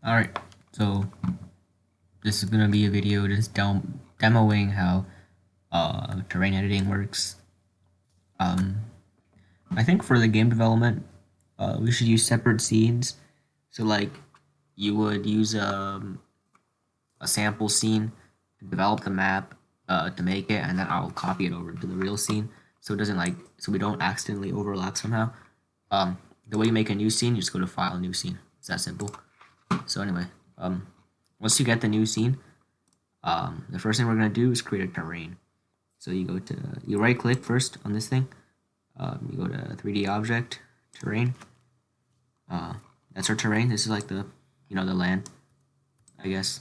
Alright, so this is gonna be a video just demoing how terrain editing works. Um, I think for the game development, we should use separate scenes. So like you would use a sample scene to develop the map to make it, and then I'll copy it over to the real scene so it doesn't so we don't accidentally overlap somehow. The way you make a new scene, you just go to File, New Scene. It's that simple. So anyway, once you get the new scene, the first thing we're gonna do is create a terrain. So you right click first on this thing. You go to 3D object, terrain. That's our terrain. This is like the land, I guess.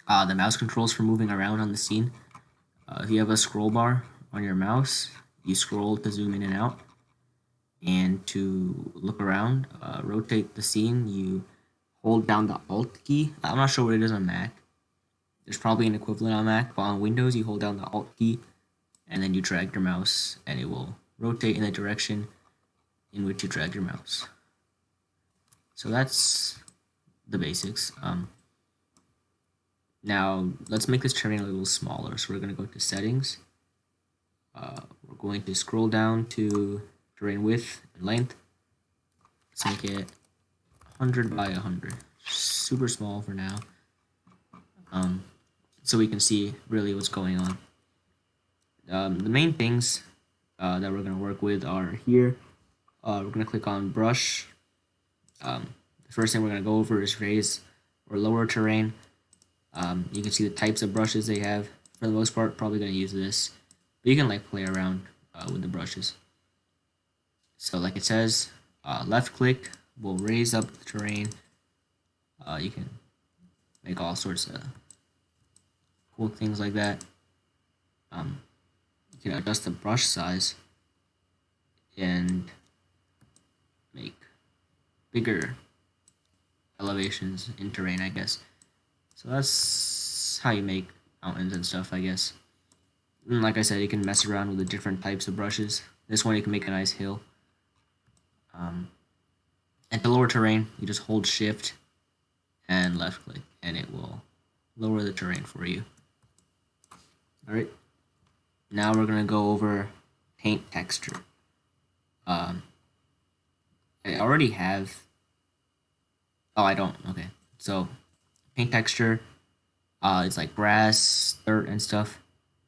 The mouse controls for moving around on the scene. If you have a scroll bar on your mouse, you scroll to zoom in and out. And to look around, rotate the scene, you hold down the Alt key. I'm not sure what it is on Mac. There's probably an equivalent on Mac, but on Windows, you hold down the Alt key, and then you drag your mouse, and it will rotate in the direction in which you drag your mouse. So that's the basics. Now, let's make this terrain a little smaller. So we're going to go to Settings. We're going to scroll down to terrain width and length. Let's make it 100 by 100. Super small for now. So we can see really what's going on. The main things that we're going to work with are here. We're going to click on brush. The first thing we're going to go over is raise or lower terrain. You can see the types of brushes they have. For the most part, probably going to use this. But you can like play around with the brushes. So like it says, left click will raise up the terrain. You can make all sorts of cool things like that. You can adjust the brush size and make bigger elevations in terrain, I guess. So that's how you make mountains and stuff, I guess. And like I said, you can mess around with the different types of brushes. This one you can make a nice hill. And to lower terrain, you just hold shift and left click, and it will lower the terrain for you. Alright, now we're going to go over paint texture. I already have, oh I don't, okay. So paint texture, it's like grass, dirt, and stuff.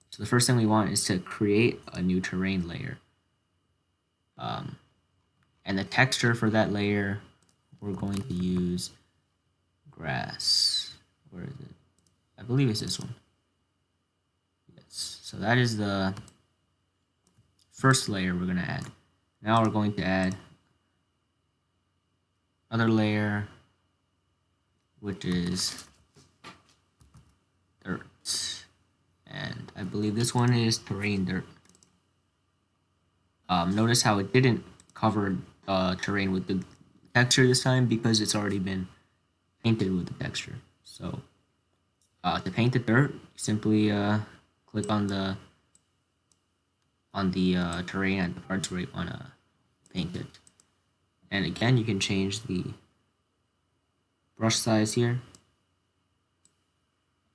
So the first thing we want is to create a new terrain layer. And the texture for that layer, we're going to use grass. Where is it? I believe it's this one. Yes. So that is the first layer we're going to add. Now we're going to add another layer, which is dirt. And I believe this one is terrain dirt. Notice how it didn't cover terrain with the texture this time because it's already been painted with the texture. So to paint the dirt, simply click on the terrain at the parts where you want to paint it. And again, you can change the brush size here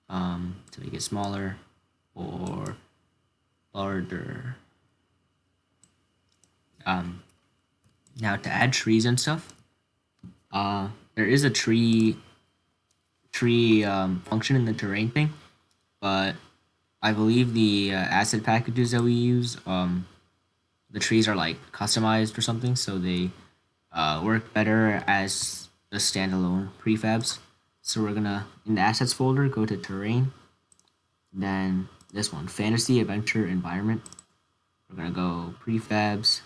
to make it smaller or larger. Now to add trees and stuff, there is a tree function in the terrain thing, but I believe the asset packages that we use, the trees are like customized or something, so they work better as the standalone prefabs. So we're gonna, in the assets folder, go to terrain, then this one, fantasy adventure environment. We're gonna go prefabs,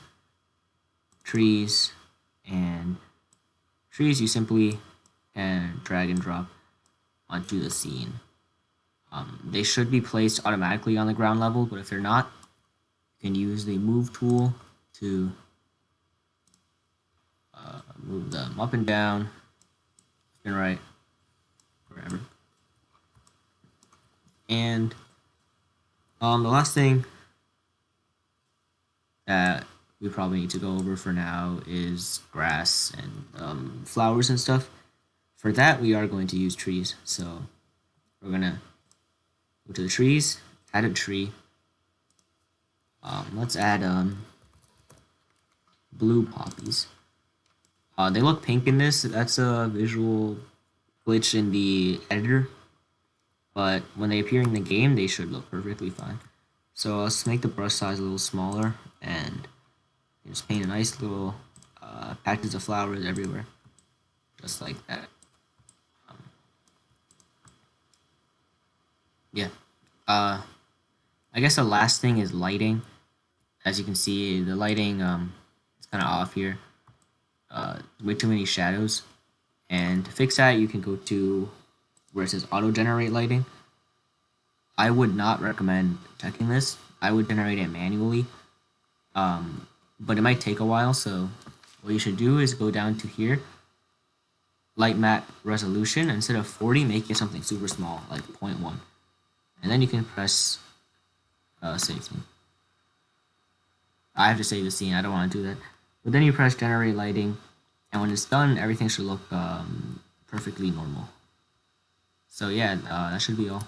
trees, and trees you simply can drag and drop onto the scene. They should be placed automatically on the ground level, but if they're not, you can use the move tool to move them up and down, left and right, wherever. And the last thing that we probably need to go over for now is grass and flowers and stuff. For that, we are going to use trees. So we're gonna go to the trees, add a tree. Let's add blue poppies. They look pink in this. That's a visual glitch in the editor, but when they appear in the game, they should look perfectly fine. So let's make the brush size a little smaller and just paint a nice little patches of flowers everywhere, just like that. Yeah. I guess the last thing is lighting. As you can see, the lighting is kind of off here. Way too many shadows. And to fix that, you can go to where it says auto generate lighting. I would not recommend checking this. I would generate it manually, but it might take a while. So what you should do is go down to here, light map resolution. Instead of 40, make it something super small, like 0.1, and then you can press save scene. I have to save the scene. I don't want to do that. But then you press generate lighting, and when it's done, everything should look perfectly normal. So yeah, that should be all.